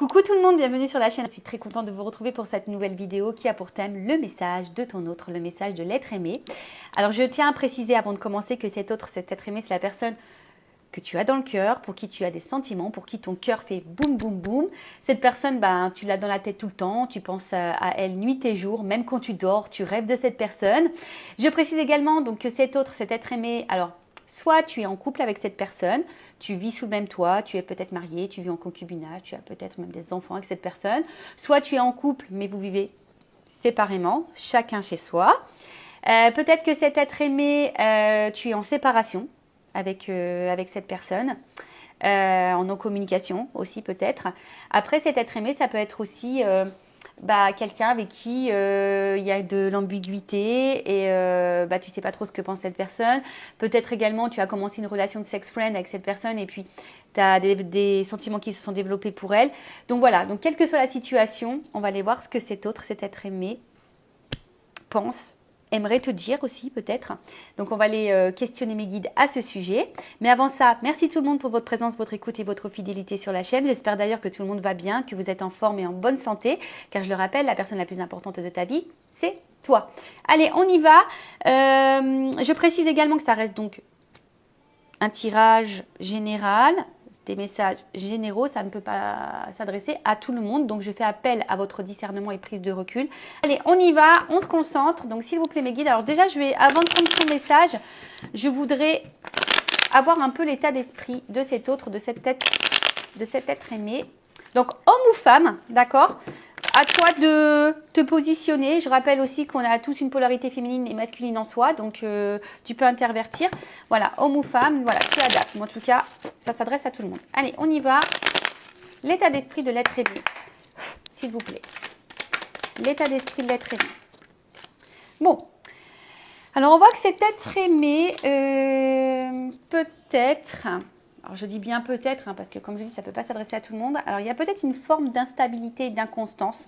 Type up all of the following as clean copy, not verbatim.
Coucou tout le monde, bienvenue sur la chaîne. Je suis très contente de vous retrouver pour cette nouvelle vidéo qui a pour thème le message de ton autre, le message de l'être aimé. Alors je tiens à préciser avant de commencer que cet autre, cet être aimé, c'est la personne que tu as dans le cœur, pour qui tu as des sentiments, pour qui ton cœur fait boum boum boum. Cette personne, tu l'as dans la tête tout le temps, tu penses à elle nuit et jour, même quand tu dors, tu rêves de cette personne. Je précise également donc que cet autre, cet être aimé, alors soit tu es en couple avec cette personne, tu vis sous le même toit, tu es peut-être marié, tu vis en concubinage, tu as peut-être même des enfants avec cette personne, soit tu es en couple mais vous vivez séparément, chacun chez soi. Peut-être que cet être aimé, tu es en séparation avec cette personne, en non-communication aussi peut-être. Après, cet être aimé, ça peut être aussi quelqu'un avec qui il y a de l'ambiguïté et tu sais pas trop ce que pense cette personne. Peut-être également, tu as commencé une relation de sex-friend avec cette personne et puis tu as des sentiments qui se sont développés pour elle. Donc voilà, donc quelle que soit la situation, on va aller voir ce que cet autre, cet être aimé, pense, aimerait te dire aussi peut-être. Donc on va aller questionner mes guides à ce sujet. Mais avant ça, merci tout le monde pour votre présence, votre écoute et votre fidélité sur la chaîne. J'espère d'ailleurs que tout le monde va bien, que vous êtes en forme et en bonne santé. Car je le rappelle, la personne la plus importante de ta vie, c'est toi. Allez, on y va. Je précise également que ça reste donc un tirage général. Des messages généraux, ça ne peut pas s'adresser à tout le monde. Donc, je fais appel à votre discernement et prise de recul. Allez, on y va, on se concentre. Donc, s'il vous plaît, mes guides. Alors, déjà, avant de prendre ton message, je voudrais avoir un peu l'état d'esprit de cet autre, de cet être aimé. Donc, homme ou femme, d'accord ? À toi de te positionner. Je rappelle aussi qu'on a tous une polarité féminine et masculine en soi, donc tu peux intervertir. Voilà, homme ou femme, voilà, tu adaptes. Mais en tout cas, ça s'adresse à tout le monde. Allez, on y va. L'état d'esprit de l'être aimé, s'il vous plaît. L'état d'esprit de l'être aimé. Bon, alors on voit que cet être aimé, peut-être... Alors, je dis bien peut-être, parce que comme je dis, ça ne peut pas s'adresser à tout le monde. Alors, il y a peut-être une forme d'instabilité et d'inconstance.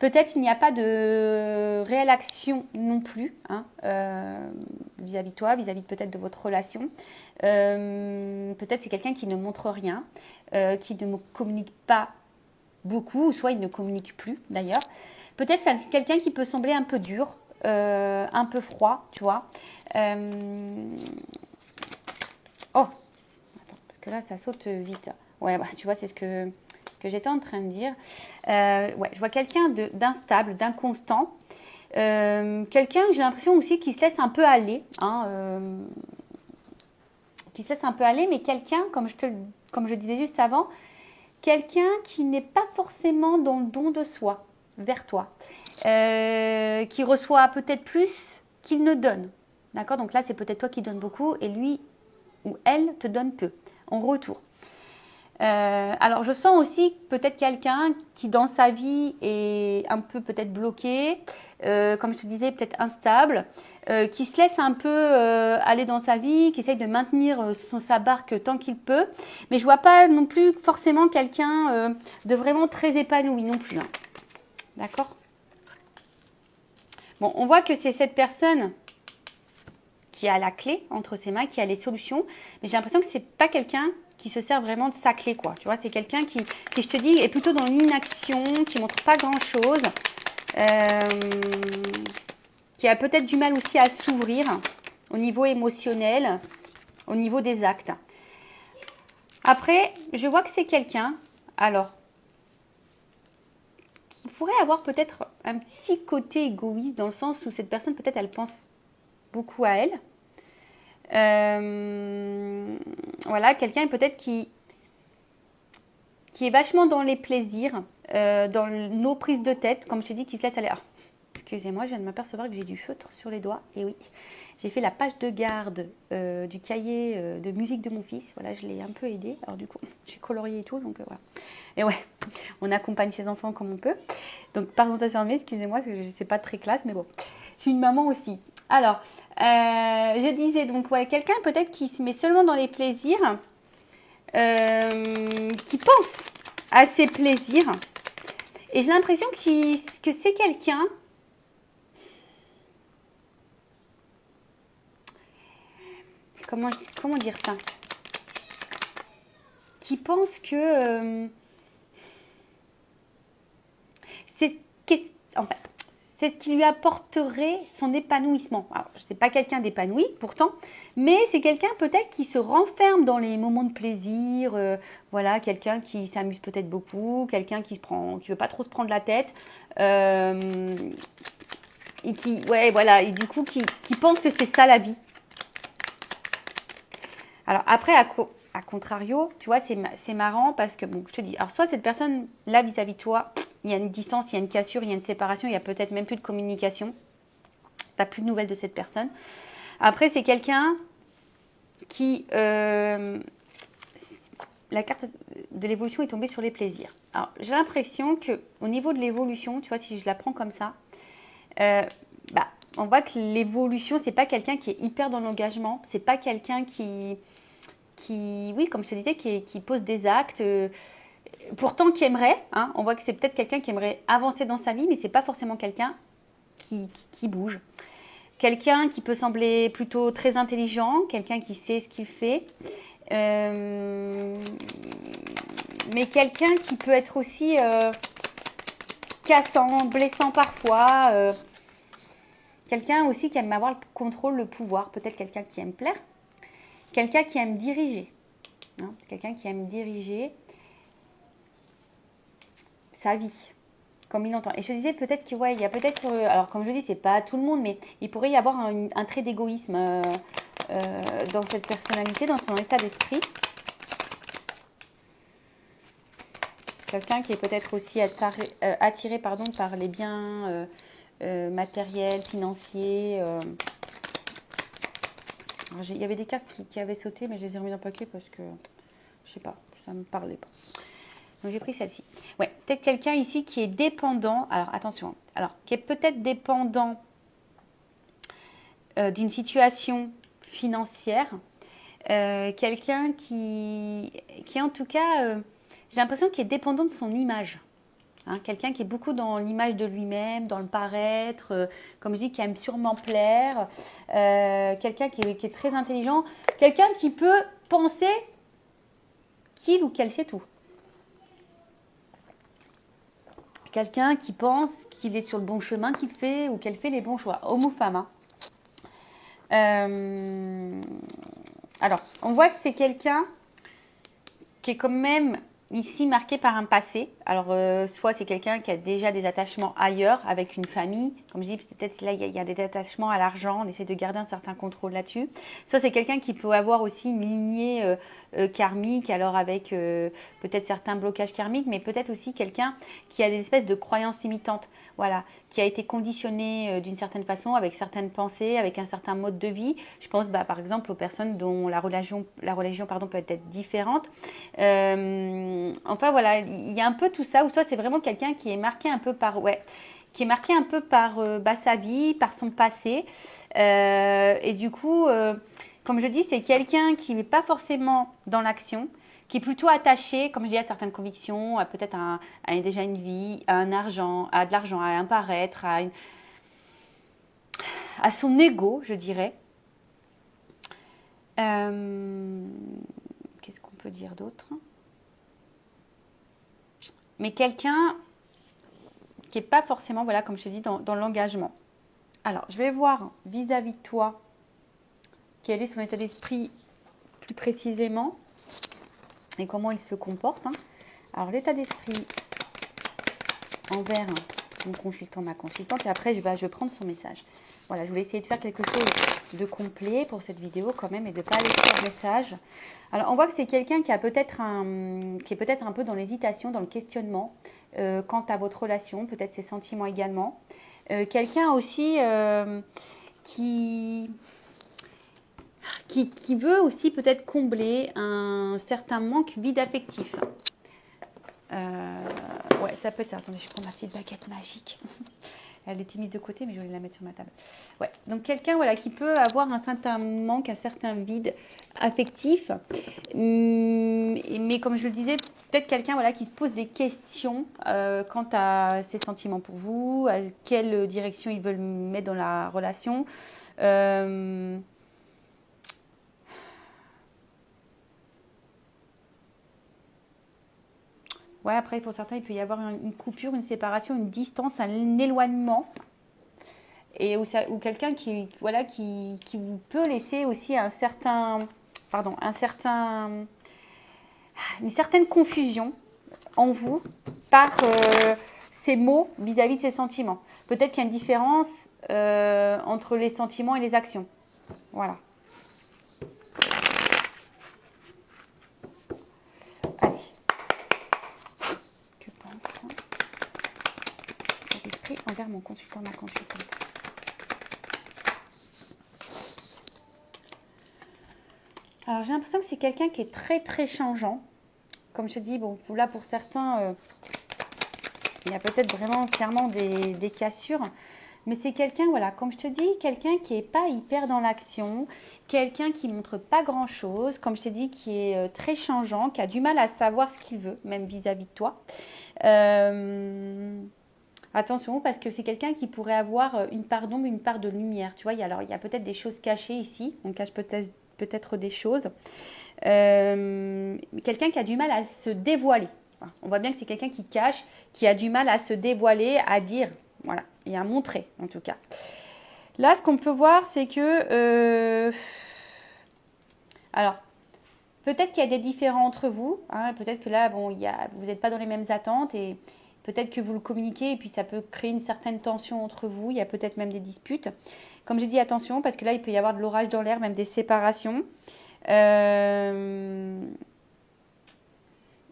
Peut-être il n'y a pas de réelle action non plus vis-à-vis de toi, vis-à-vis peut-être de votre relation. Peut-être c'est quelqu'un qui ne montre rien, qui ne communique pas beaucoup, ou soit il ne communique plus d'ailleurs. Peut-être c'est quelqu'un qui peut sembler un peu dur, un peu froid, tu vois. Oh, que là, ça saute vite. Ouais, tu vois, c'est ce que j'étais en train de dire. Ouais, je vois quelqu'un d'instable, d'inconstant. Quelqu'un, j'ai l'impression aussi, qui se laisse un peu aller. Qui se laisse un peu aller, mais quelqu'un, comme je disais juste avant, quelqu'un qui n'est pas forcément dans le don de soi, vers toi. Qui reçoit peut-être plus qu'il ne donne. D'accord ? Donc là, c'est peut-être toi qui donnes beaucoup et lui ou elle te donne peu en retour. Alors, je sens aussi peut-être quelqu'un qui, dans sa vie, est un peu peut-être bloqué, comme je te disais, peut-être instable, qui se laisse un peu aller dans sa vie, qui essaye de maintenir sa barque tant qu'il peut. Mais je ne vois pas non plus forcément quelqu'un de vraiment très épanoui non plus. Hein. D'accord ? Bon, on voit que c'est cette personne qui a la clé entre ses mains, qui a les solutions. Mais j'ai l'impression que c'est pas quelqu'un qui se sert vraiment de sa clé, quoi. Tu vois, c'est quelqu'un qui, je te dis, est plutôt dans l'inaction, qui montre pas grand-chose, qui a peut-être du mal aussi à s'ouvrir au niveau émotionnel, au niveau des actes. Après, je vois que c'est quelqu'un, alors, qui pourrait avoir peut-être un petit côté égoïste, dans le sens où cette personne, peut-être, elle pense beaucoup à elle. Voilà, quelqu'un peut-être qui est vachement dans les plaisirs, dans nos prises de tête, comme je t'ai dit, qui se laisse aller. Ah, excusez-moi, je viens de m'apercevoir que j'ai du feutre sur les doigts. Et oui, j'ai fait la page de garde du cahier de musique de mon fils. Voilà, je l'ai un peu aidé. Alors du coup, j'ai colorié et tout, donc voilà. Et ouais, on accompagne ses enfants comme on peut. Donc, pardon, excusez-moi, c'est pas très classe, mais bon. Je suis une maman aussi. Alors, je disais donc, ouais, quelqu'un peut-être qui se met seulement dans les plaisirs, qui pense à ses plaisirs. Et j'ai l'impression que c'est quelqu'un comment dire ça, qui pense que c'est en fait, c'est ce qui lui apporterait son épanouissement. Alors, ce n'est pas quelqu'un d'épanoui pourtant, mais c'est quelqu'un peut-être qui se renferme dans les moments de plaisir. Voilà, quelqu'un qui s'amuse peut-être beaucoup, quelqu'un qui veut pas trop se prendre la tête. Et qui, ouais, voilà, et du coup, qui pense que c'est ça la vie. Alors après, à contrario, tu vois, c'est marrant parce que, bon, je te dis, alors soit cette personne, là, vis-à-vis de toi, il y a une distance, il y a une cassure, il y a une séparation, il y a peut-être même plus de communication. Tu n'as plus de nouvelles de cette personne. Après, c'est quelqu'un qui... la carte de l'évolution est tombée sur les plaisirs. Alors, j'ai l'impression qu'au niveau de l'évolution, tu vois, si je la prends comme ça, on voit que l'évolution, c'est pas quelqu'un qui est hyper dans l'engagement, c'est pas quelqu'un qui, oui, comme je te disais, qui pose des actes, pourtant qui aimerait, hein, on voit que c'est peut-être quelqu'un qui aimerait avancer dans sa vie, mais c'est pas forcément quelqu'un qui bouge. Quelqu'un qui peut sembler plutôt très intelligent, quelqu'un qui sait ce qu'il fait, mais quelqu'un qui peut être aussi cassant, blessant parfois, quelqu'un aussi qui aime avoir le contrôle, le pouvoir, peut-être quelqu'un qui aime plaire, quelqu'un qui aime diriger, hein, quelqu'un qui aime diriger sa vie, comme il entend. Et je te disais peut-être que, ouais, il y a peut-être, alors comme je dis, c'est pas tout le monde, mais il pourrait y avoir un trait d'égoïsme dans cette personnalité, dans son état d'esprit. Quelqu'un qui est peut-être aussi attiré par les biens matériels, financiers. Il y avait des cartes qui avaient sauté, mais je les ai remis dans le paquet parce que, je sais pas, ça ne me parlait pas. Donc j'ai pris celle-ci. Ouais, peut-être quelqu'un ici qui est dépendant. Alors attention, alors qui est peut-être dépendant d'une situation financière. Quelqu'un qui en tout cas, j'ai l'impression qu'il est dépendant de son image. Hein, quelqu'un qui est beaucoup dans l'image de lui-même, dans le paraître, comme je dis, qui aime sûrement plaire. Quelqu'un qui est très intelligent. Quelqu'un qui peut penser qu'il ou qu'elle sait tout. Quelqu'un qui pense qu'il est sur le bon chemin, qu'il fait ou qu'elle fait les bons choix, homme ou femme. Hein. Alors, on voit que c'est quelqu'un qui est quand même ici marqué par un passé. Alors, soit c'est quelqu'un qui a déjà des attachements ailleurs, avec une famille. Comme je dis, peut-être là, il y a des attachements à l'argent. On essaie de garder un certain contrôle là-dessus. Soit c'est quelqu'un qui peut avoir aussi une lignée karmique, alors avec peut-être certains blocages karmiques, mais peut-être aussi quelqu'un qui a des espèces de croyances limitantes. Voilà, qui a été conditionné d'une certaine façon, avec certaines pensées, avec un certain mode de vie. Je pense par exemple aux personnes dont la religion peut être différente. Enfin voilà, il y a un peu tout ça, ou soit c'est vraiment quelqu'un qui est marqué un peu par, sa vie, par son passé. Et du coup, comme je dis, c'est quelqu'un qui n'est pas forcément dans l'action, qui est plutôt attaché, comme je dis, à certaines convictions, à peut-être déjà une vie, à un argent, à de l'argent, à un paraître, à son ego, je dirais. Qu'est-ce qu'on peut dire d'autre ? Mais quelqu'un qui n'est pas forcément, voilà, comme je te dis, dans l'engagement. Alors, je vais voir vis-à-vis de toi quel est son état d'esprit plus précisément et comment il se comporte. Hein. Alors, l'état d'esprit envers mon consultant, ma consultante, et après, je vais prendre son message. Voilà, je voulais essayer de faire quelque chose de complet pour cette vidéo quand même et de ne pas aller sur le message. Alors, on voit que c'est quelqu'un qui est peut-être un peu dans l'hésitation, dans le questionnement quant à votre relation, peut-être ses sentiments également. Quelqu'un aussi qui veut aussi peut-être combler un certain manque vide affectif. Ouais, ça peut être ça. Attendez, je prends ma petite baguette magique. Elle était mise de côté, mais je voulais la mettre sur ma table. Ouais, donc quelqu'un voilà, qui peut avoir un certain manque, un certain vide affectif. Mais comme je le disais, peut-être quelqu'un voilà, qui se pose des questions quant à ses sentiments pour vous, à quelle direction ils veulent mettre dans la relation. Ouais, après, pour certains, il peut y avoir une coupure, une séparation, une distance, un éloignement. Et ou quelqu'un qui, voilà, qui vous peut laisser aussi un certain, pardon, une certaine confusion en vous par ces mots vis-à-vis de ses sentiments. Peut-être qu'il y a une différence entre les sentiments et les actions. Voilà. Allez. Que pense cet esprit envers mon consultant, ma consultante? Alors j'ai l'impression que c'est quelqu'un qui est très très changeant. Comme je te dis, bon, là pour certains, il y a peut-être vraiment clairement des cassures. Mais c'est quelqu'un, voilà, comme je te dis, quelqu'un qui n'est pas hyper dans l'action, quelqu'un qui montre pas grand-chose, comme je t'ai dit, qui est très changeant, qui a du mal à savoir ce qu'il veut, même vis-à-vis de toi. Attention, parce que c'est quelqu'un qui pourrait avoir une part d'ombre, une part de lumière. Tu vois, il y a peut-être des choses cachées ici. On cache peut-être des choses. Quelqu'un qui a du mal à se dévoiler. Enfin, on voit bien que c'est quelqu'un qui cache, qui a du mal à se dévoiler, à dire, voilà, et à montrer en tout cas. Là, ce qu'on peut voir, c'est que, alors, peut-être qu'il y a des différends entre vous. Hein, peut-être que là, bon, vous n'êtes pas dans les mêmes attentes et peut-être que vous le communiquez et puis ça peut créer une certaine tension entre vous. Il y a peut-être même des disputes. Comme j'ai dit, attention, parce que là, il peut y avoir de l'orage dans l'air, même des séparations.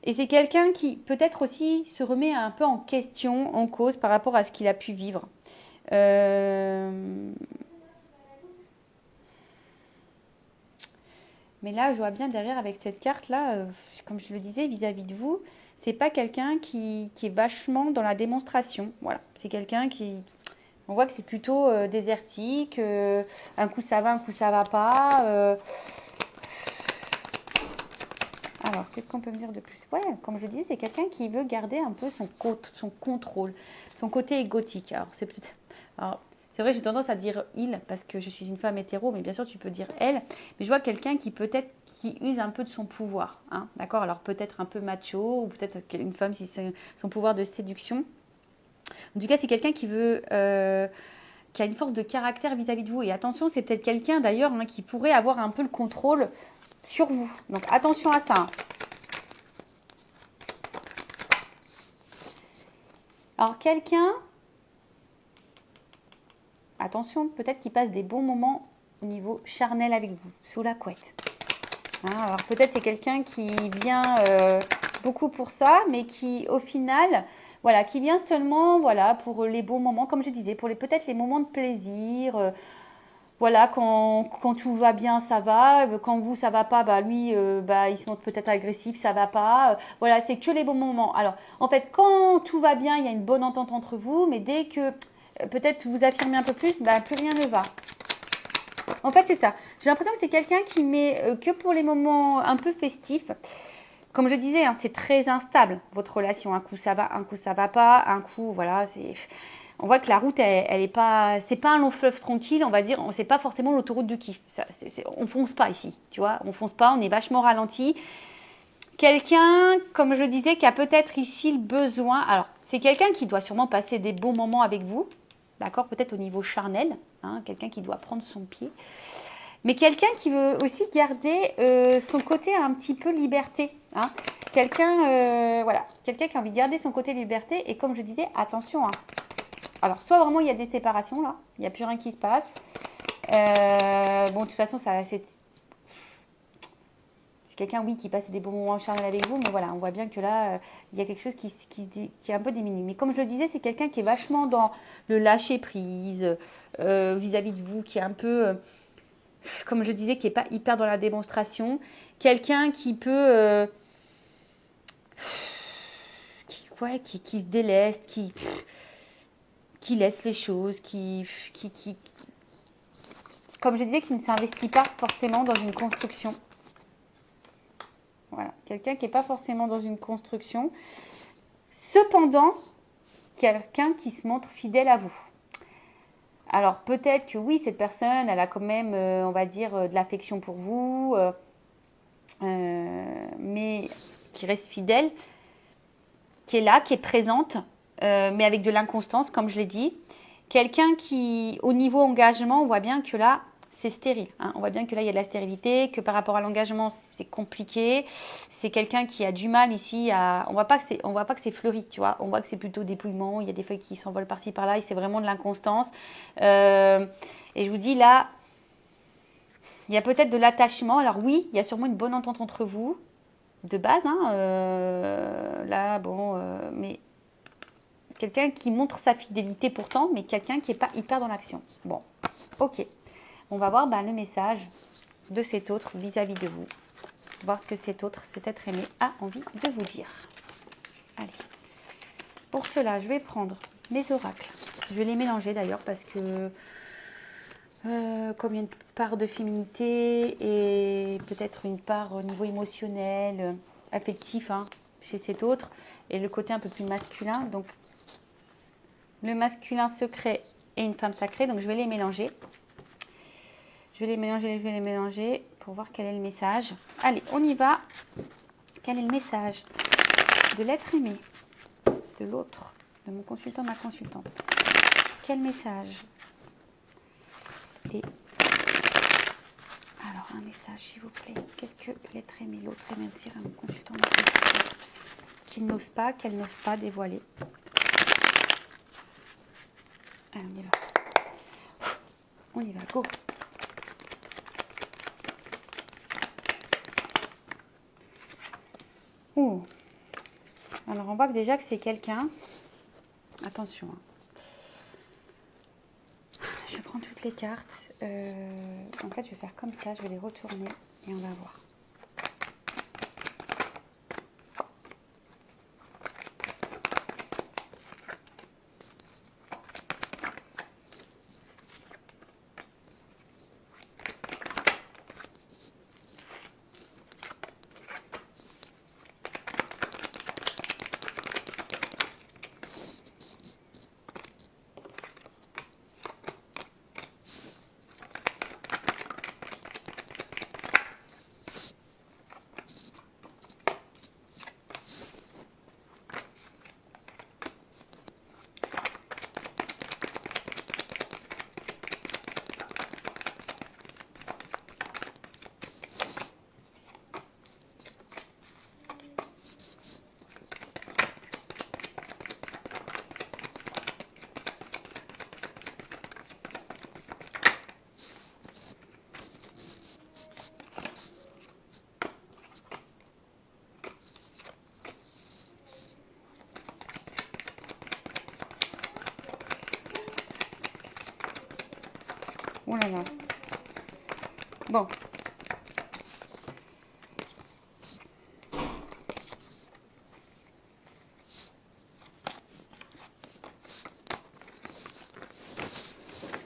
Et c'est quelqu'un qui peut-être aussi se remet un peu en question, en cause par rapport à ce qu'il a pu vivre. Mais là, je vois bien derrière avec cette carte-là, comme je le disais, vis-à-vis de vous, c'est pas quelqu'un qui est vachement dans la démonstration. Voilà, c'est quelqu'un qui, on voit que c'est plutôt désertique. Un coup ça va, un coup ça va pas. Alors, qu'est-ce qu'on peut me dire de plus? Ouais, comme je disais, c'est quelqu'un qui veut garder un peu son contrôle, son côté égotique. Alors, c'est vrai, j'ai tendance à dire il parce que je suis une femme hétéro, mais bien sûr, tu peux dire elle. Mais je vois quelqu'un qui use un peu de son pouvoir. Hein, d'accord? Alors, peut-être un peu macho, ou peut-être une femme si c'est son pouvoir de séduction. En tout cas, c'est quelqu'un qui a une force de caractère vis-à-vis de vous. Et attention, c'est peut-être quelqu'un d'ailleurs hein, qui pourrait avoir un peu le contrôle sur vous. Donc, attention à ça. Hein. Alors quelqu'un, attention, peut-être qu'il passe des bons moments au niveau charnel avec vous, sous la couette. Hein, alors peut-être c'est quelqu'un qui vient beaucoup pour ça, mais qui au final, voilà, qui vient seulement, voilà, pour les bons moments, comme je disais, pour peut-être les moments de plaisir. Voilà, quand tout va bien, ça va. Quand vous, ça va pas, bah lui, bah il se montre peut-être agressif, ça va pas. Voilà, c'est que les bons moments. Alors, en fait, quand tout va bien, il y a une bonne entente entre vous, mais dès que peut-être vous affirmez un peu plus, bah plus rien ne va. En fait, c'est ça. J'ai l'impression que c'est quelqu'un qui met que pour les moments un peu festifs. Comme je disais, hein, c'est très instable votre relation. Un coup ça va, un coup ça va pas, un coup voilà, c'est. On voit que la route, elle est pas, c'est pas un long fleuve tranquille, on va dire. C'est pas forcément l'autoroute du kiff. On fonce pas ici, tu vois. On fonce pas, on est vachement ralenti. Quelqu'un, comme je disais, qui a peut-être ici le besoin. Alors, c'est quelqu'un qui doit sûrement passer des bons moments avec vous, d'accord. Peut-être au niveau charnel, hein, quelqu'un qui doit prendre son pied. Mais quelqu'un qui veut aussi garder son côté un petit peu liberté. Hein. Quelqu'un voilà, quelqu'un qui a envie de garder son côté liberté. Et comme je disais, attention. Hein. Alors, soit vraiment il y a des séparations là, il n'y a plus rien qui se passe. Bon, de toute façon, c'est quelqu'un, oui, qui passe des bons moments charnels avec vous. Mais voilà, on voit bien que là, il y a quelque chose qui est un peu diminué. Mais comme je le disais, c'est quelqu'un qui est vachement dans le lâcher prise vis-à-vis de vous, qui est un peu comme je disais, qui n'est pas hyper dans la démonstration. Quelqu'un qui peut... qui se déleste, qui laisse les choses, comme je disais, qui ne s'investit pas forcément dans une construction. Voilà, quelqu'un qui n'est pas forcément dans une construction. Cependant, quelqu'un qui se montre fidèle à vous. Alors peut-être que oui, cette personne, elle a quand même, on va dire, de l'affection pour vous, mais qui reste fidèle. qui est là, qui est présente, mais avec de l'inconstance, comme je l'ai dit. Quelqu'un qui, au niveau engagement, on voit bien que là, c'est stérile. Hein. On voit bien que là, il y a de la stérilité, que par rapport à l'engagement, c'est compliqué. C'est quelqu'un qui a du mal ici à... On voit pas que c'est fleuri, tu vois. On voit que c'est plutôt dépouillement. Il y a des feuilles qui s'envolent par-ci, par-là. Et c'est vraiment de l'inconstance. Et je vous dis, là, il y a peut-être de l'attachement. Alors oui, il y a sûrement une bonne entente entre vous, de base. Hein. Là, bon, mais... Quelqu'un qui montre sa fidélité pourtant, mais quelqu'un qui n'est pas hyper dans l'action. Bon, ok. On va voir le message de cet autre vis-à-vis de vous. Voir ce que cet autre, cet être aimé, a envie de vous dire. Allez. Pour cela, je vais prendre mes oracles. Je vais les mélanger d'ailleurs parce que comme il y a une part de féminité et peut-être une part au niveau émotionnel, affectif hein, chez cet autre, et le côté un peu plus masculin, donc le masculin secret et une femme sacrée, donc je vais les mélanger. Je vais les mélanger pour voir quel est le message. Allez, on y va. Quel est le message de l'être aimé, de l'autre, de mon consultant, de ma consultante? Quel message? Et alors, un message, s'il vous plaît. Qu'est-ce que l'être aimé, l'autre aimé dire à mon consultant, ma consultante, qu'il n'ose pas, qu'elle n'ose pas dévoiler? Allez, on y va. On y va, go. Ouh. Alors, on voit que déjà que c'est quelqu'un. Attention. Hein. Je prends toutes les cartes. En fait, je vais faire comme ça. Je vais les retourner et on va voir. Oh là là. Bon.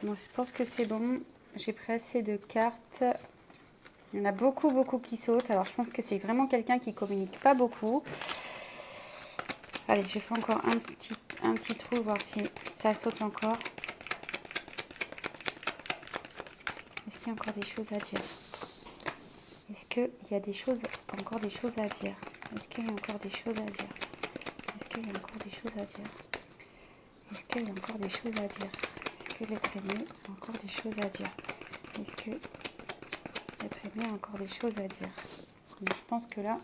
Bon, je pense que c'est bon. J'ai pris assez de cartes. Il y en a beaucoup, beaucoup qui sautent. Alors, je pense que c'est vraiment quelqu'un qui communique pas beaucoup. Allez, je fais encore un petit trou, voir si ça saute encore. Est-ce qu'il y a encore des choses à dire? Est-ce qu'il y a encore des choses à dire? Est-ce qu'il y a encore des choses à dire? Est-ce qu'il y a encore des choses à dire? Est-ce qu'il y a encore des choses à dire? Est-ce que l'être aimé a encore des choses à dire? Est-ce que l'être aimé a encore des choses à dire? Donc, je pense que là,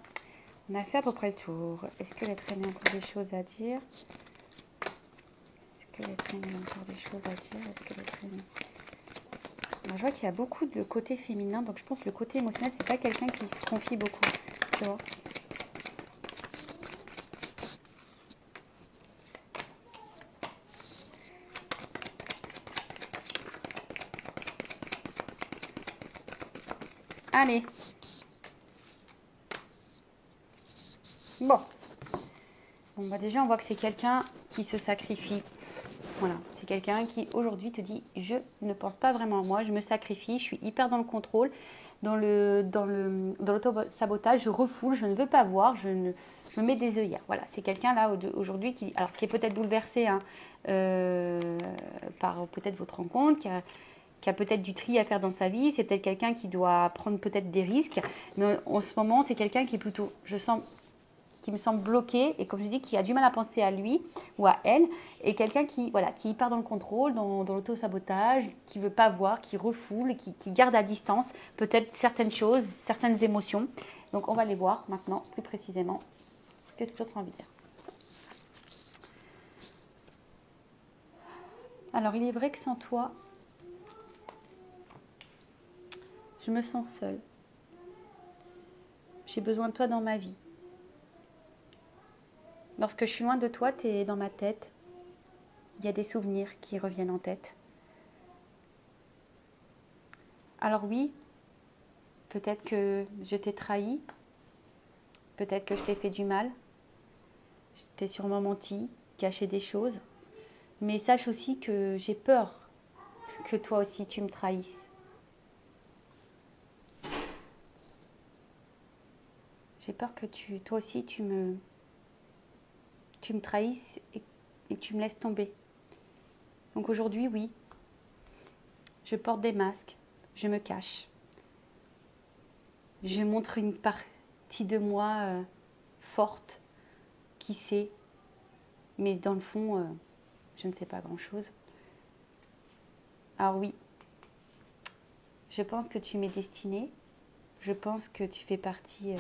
on a fait à peu près le tour. Est-ce que l'être aimé a encore des choses à dire? Est-ce que l'être aimé a encore des choses à dire? Est-ce que l'être aimé... Alors, je vois qu'il y a beaucoup de côté féminin, donc je pense que le côté émotionnel, c'est pas quelqu'un qui se confie beaucoup. Tu vois? Allez. Bon. Bon, bah déjà, on voit que c'est quelqu'un qui se sacrifie. Voilà, c'est quelqu'un qui aujourd'hui te dit je ne pense pas vraiment à moi, je me sacrifie, je suis hyper dans le contrôle, dans l'auto-sabotage, je refoule, je ne veux pas voir, je me mets des œillères. Voilà, c'est quelqu'un là aujourd'hui qui est peut-être bouleversé hein, par peut-être votre rencontre, qui a peut-être du tri à faire dans sa vie, c'est peut-être quelqu'un qui doit prendre peut-être des risques, mais en ce moment c'est quelqu'un qui est plutôt, je sens, qui me semble bloqué et comme je dis, qui a du mal à penser à lui ou à elle, et quelqu'un qui, voilà, qui part dans le contrôle, dans l'auto-sabotage, qui ne veut pas voir, qui refoule, qui garde à distance peut-être certaines choses, certaines émotions. Donc on va les voir maintenant plus précisément. Qu'est-ce que tu as envie de dire? Alors il est vrai que sans toi, je me sens seule. J'ai besoin de toi dans ma vie. Lorsque je suis loin de toi, tu es dans ma tête. Il y a des souvenirs qui reviennent en tête. Alors oui, peut-être que je t'ai trahi. Peut-être que je t'ai fait du mal. Je t'ai sûrement menti, caché des choses. Mais sache aussi que j'ai peur que toi aussi tu me trahisses. J'ai peur que toi aussi tu me trahisses et tu me laisses tomber. Donc aujourd'hui, oui, je porte des masques, je me cache. Je montre une partie de moi forte, qui sait, mais dans le fond, je ne sais pas grand-chose. Alors oui, je pense que tu m'es destinée, je pense que tu fais partie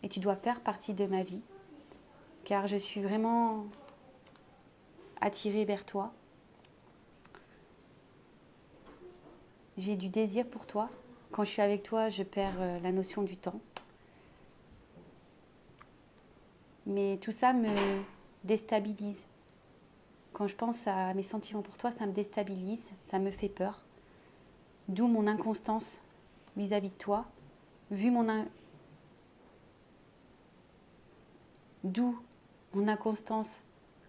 et tu dois faire partie de ma vie, car je suis vraiment attirée vers toi. J'ai du désir pour toi. Quand je suis avec toi, je perds la notion du temps. Mais tout ça me déstabilise. Quand je pense à mes sentiments pour toi, ça me déstabilise, ça me fait peur. D'où mon inconstance vis-à-vis de toi. D'où mon inconstance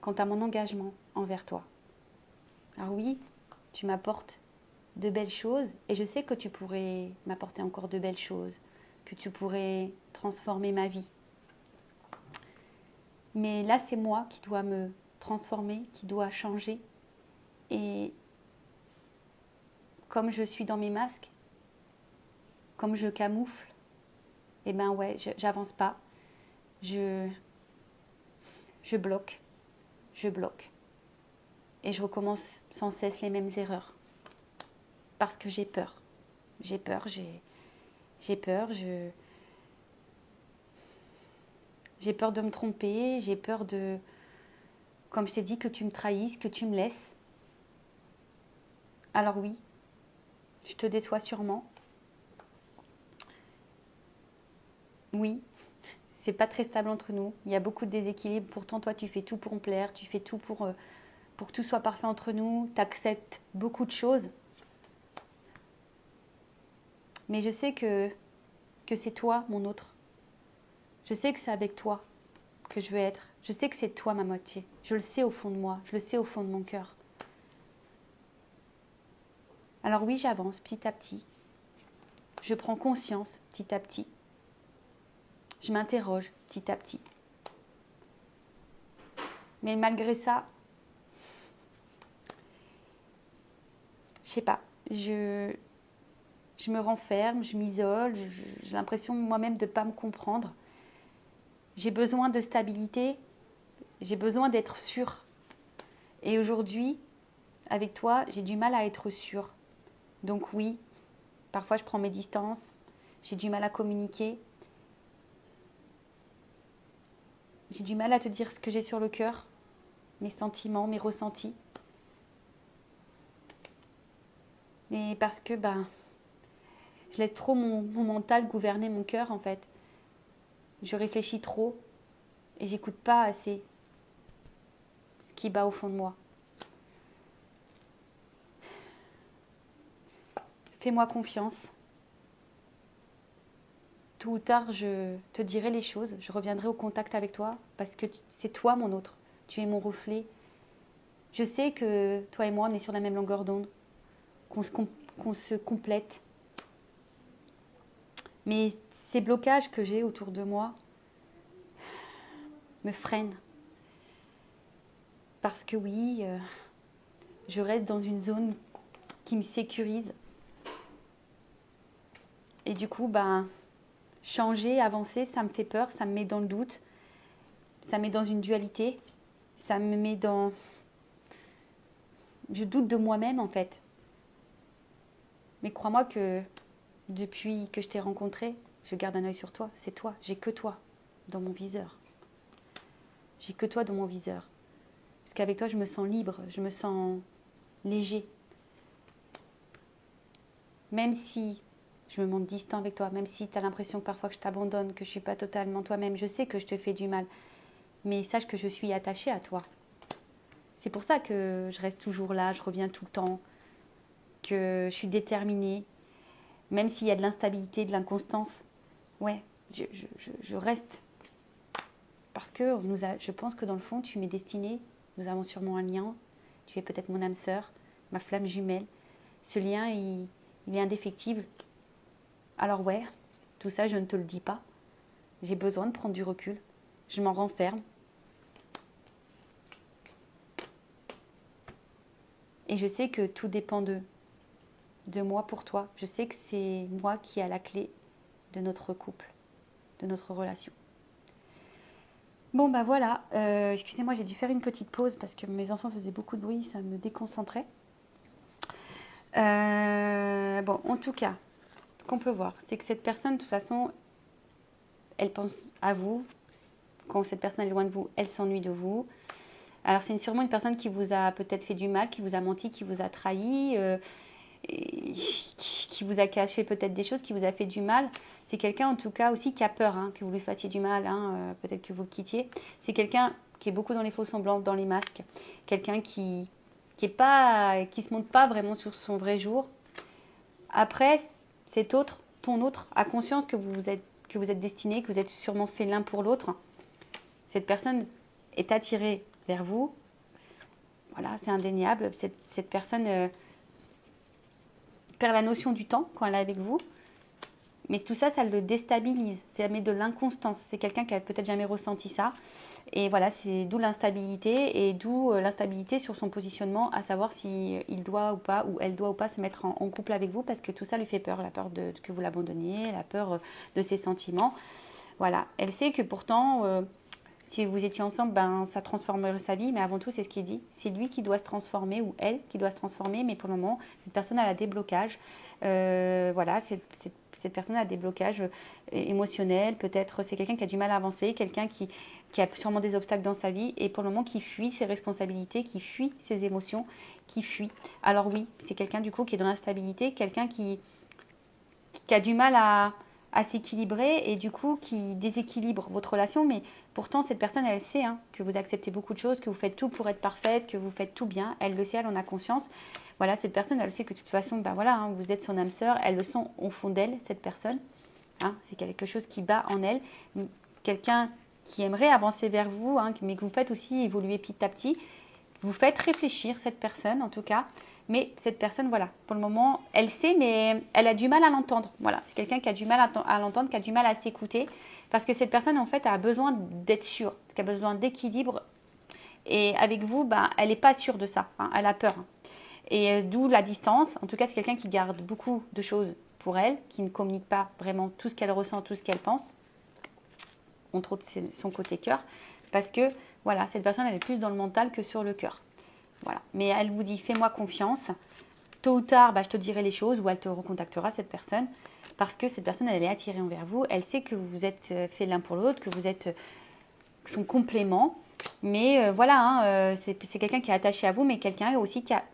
quant à mon engagement envers toi. Alors oui, tu m'apportes de belles choses et je sais que tu pourrais m'apporter encore de belles choses, que tu pourrais transformer ma vie. Mais là, c'est moi qui dois me transformer, qui dois changer. Et comme je suis dans mes masques, comme je camoufle, eh ben ouais, j'avance pas. Je bloque, je bloque. Et je recommence sans cesse les mêmes erreurs. Parce que j'ai peur. J'ai peur, j'ai peur, j'ai peur de me tromper, j'ai peur de, comme je t'ai dit, que tu me trahisses, que tu me laisses. Alors oui, je te déçois sûrement. Oui, c'est pas très stable entre nous. Il y a beaucoup de déséquilibre. Pourtant, toi, tu fais tout pour me plaire, tu fais tout pour que tout soit parfait entre nous. Tu acceptes beaucoup de choses. Mais je sais que c'est toi, mon autre. Je sais que c'est avec toi que je veux être. Je sais que c'est toi, ma moitié. Je le sais au fond de moi. Je le sais au fond de mon cœur. Alors oui, j'avance petit à petit. Je prends conscience petit à petit. Je m'interroge petit à petit. Mais malgré ça, je sais pas, je me renferme, je m'isole, j'ai l'impression moi-même de ne pas me comprendre. J'ai besoin de stabilité, j'ai besoin d'être sûre. Et aujourd'hui, avec toi, j'ai du mal à être sûre. Donc oui, parfois je prends mes distances, j'ai du mal à communiquer. J'ai du mal à te dire ce que j'ai sur le cœur, mes sentiments, mes ressentis. Mais parce que je laisse trop mon mental gouverner mon cœur en fait. Je réfléchis trop et j'écoute pas assez ce qui bat au fond de moi. Fais-moi confiance. Tôt ou tard, je te dirai les choses. Je reviendrai au contact avec toi parce que c'est toi mon autre. Tu es mon reflet. Je sais que toi et moi, on est sur la même longueur d'onde, qu'on se complète. Mais ces blocages que j'ai autour de moi me freinent. Parce que oui, je reste dans une zone qui me sécurise. Et du coup, changer, avancer, ça me fait peur, ça me met dans le doute, ça me met dans une dualité, ça me met dans... Je doute de moi-même en fait. Mais crois-moi que depuis que je t'ai rencontré, je garde un œil sur toi, c'est toi, j'ai que toi dans mon viseur. J'ai que toi dans mon viseur. Parce qu'avec toi, je me sens libre, je me sens léger. Même si je me montre distant avec toi, même si tu as l'impression que parfois que je t'abandonne, que je ne suis pas totalement toi-même, je sais que je te fais du mal. Mais sache que je suis attachée à toi. C'est pour ça que je reste toujours là, je reviens tout le temps, que je suis déterminée. Même s'il y a de l'instabilité, de l'inconstance, ouais, je reste. Parce que je pense que dans le fond, tu m'es destinée, nous avons sûrement un lien, tu es peut-être mon âme sœur, ma flamme jumelle. Ce lien, il est indéfectible. Alors ouais, tout ça, je ne te le dis pas. J'ai besoin de prendre du recul. Je m'en renferme. Et je sais que tout dépend de moi pour toi. Je sais que c'est moi qui ai la clé de notre couple, de notre relation. Bon bah voilà, excusez-moi, j'ai dû faire une petite pause parce que mes enfants faisaient beaucoup de bruit, ça me déconcentrait. Bon, en tout cas, ce qu'on peut voir, c'est que cette personne, de toute façon, elle pense à vous. Quand cette personne est loin de vous, elle s'ennuie de vous. Alors c'est sûrement une personne qui vous a peut-être fait du mal, qui vous a menti, qui vous a trahi, qui vous a caché peut-être des choses, qui vous a fait du mal. C'est quelqu'un en tout cas aussi qui a peur que vous lui fassiez du mal, peut-être que vous le quittiez. C'est quelqu'un qui est beaucoup dans les faux semblants, dans les masques. Quelqu'un qui se montre pas vraiment sur son vrai jour. Après, ton autre, a conscience que vous êtes destinés, que vous êtes sûrement fait l'un pour l'autre. Cette personne est attirée vers vous. Voilà, c'est indéniable. Cette personne perd la notion du temps quand elle est avec vous. Mais tout ça, ça le déstabilise. Ça met de l'inconstance. C'est quelqu'un qui a peut-être jamais ressenti ça. Et voilà, c'est d'où l'instabilité et d'où l'instabilité sur son positionnement, à savoir si il doit ou pas, ou elle doit ou pas se mettre en couple avec vous, parce que tout ça lui fait peur. La peur que vous l'abandonniez, la peur de ses sentiments. Voilà, elle sait que pourtant, si vous étiez ensemble, ben, ça transformerait sa vie, mais avant tout, c'est ce qu'il dit. C'est lui qui doit se transformer, ou elle qui doit se transformer, mais pour le moment, cette personne a des blocages. Voilà, cette personne a des blocages émotionnels, peut-être c'est quelqu'un qui a du mal à avancer, quelqu'un qui a sûrement des obstacles dans sa vie, et pour le moment qui fuit ses responsabilités, qui fuit ses émotions, qui fuit. Alors oui, c'est quelqu'un du coup qui est dans l'instabilité, quelqu'un qui a du mal à s'équilibrer et du coup qui déséquilibre votre relation, mais pourtant cette personne elle sait que vous acceptez beaucoup de choses, que vous faites tout pour être parfaite, que vous faites tout bien, elle le sait, elle en a conscience. Voilà, cette personne elle sait que de toute façon, ben voilà, vous êtes son âme sœur, elle le sent au fond d'elle, cette personne, c'est quelque chose qui bat en elle, quelqu'un qui aimerait avancer vers vous, mais que vous faites aussi évoluer petit à petit, vous faites réfléchir cette personne en tout cas. Mais cette personne, voilà, pour le moment, elle sait, mais elle a du mal à l'entendre. Voilà, c'est quelqu'un qui a du mal à l'entendre, qui a du mal à s'écouter. Parce que cette personne, en fait, a besoin d'être sûre, qui a besoin d'équilibre. Et avec vous, elle n'est pas sûre de ça. Elle a peur. Et d'où la distance. En tout cas, c'est quelqu'un qui garde beaucoup de choses pour elle, qui ne communique pas vraiment tout ce qu'elle ressent, tout ce qu'elle pense. Entre autres, c'est son côté cœur. Parce que, voilà, cette personne, elle est plus dans le mental que sur le cœur. Voilà. Mais elle vous dit, fais-moi confiance. Tôt ou tard, je te dirai les choses ou elle te recontactera, cette personne. Parce que cette personne, elle est attirée envers vous. Elle sait que vous êtes fait l'un pour l'autre, que vous êtes son complément. Mais voilà, c'est quelqu'un qui est attaché à vous, mais quelqu'un aussi qui a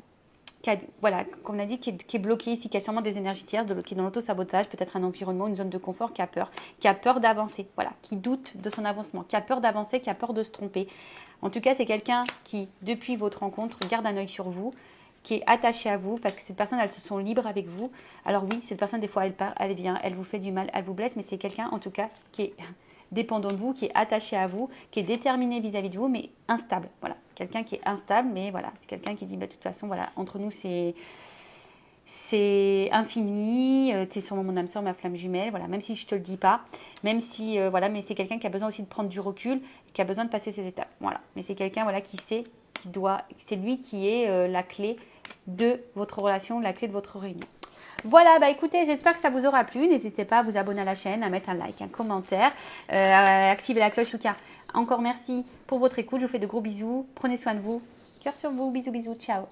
voilà, comme on a dit, qui est bloqué ici, qui a sûrement des énergies tierces, qui est dans l'auto-sabotage, peut-être un environnement, une zone de confort, qui a peur d'avancer, voilà, qui doute de son avancement, qui a peur d'avancer, qui a peur de se tromper. En tout cas, c'est quelqu'un qui, depuis votre rencontre, garde un œil sur vous, qui est attaché à vous, parce que cette personne, elle se sent libre avec vous. Alors oui, cette personne, des fois, elle part, elle vient, elle vous fait du mal, elle vous blesse, mais c'est quelqu'un, en tout cas, qui est dépendant de vous, qui est attaché à vous, qui est déterminé vis-à-vis de vous, mais instable. Voilà, quelqu'un qui est instable, mais voilà, c'est quelqu'un qui dit, de toute façon, voilà, entre nous, c'est infini, tu es sûrement mon âme sœur, ma flamme jumelle, voilà, même si je te le dis pas, même si, voilà, mais c'est quelqu'un qui a besoin aussi de prendre du recul, qui a besoin de passer ces étapes, voilà. Mais c'est quelqu'un, voilà, qui sait, c'est lui qui est la clé de votre relation, la clé de votre réunion. Voilà, bah écoutez, j'espère que ça vous aura plu. N'hésitez pas à vous abonner à la chaîne, à mettre un like, un commentaire, à activer la cloche. Lucas, encore merci pour votre écoute. Je vous fais de gros bisous. Prenez soin de vous. Cœur sur vous. Bisous, bisous. Ciao.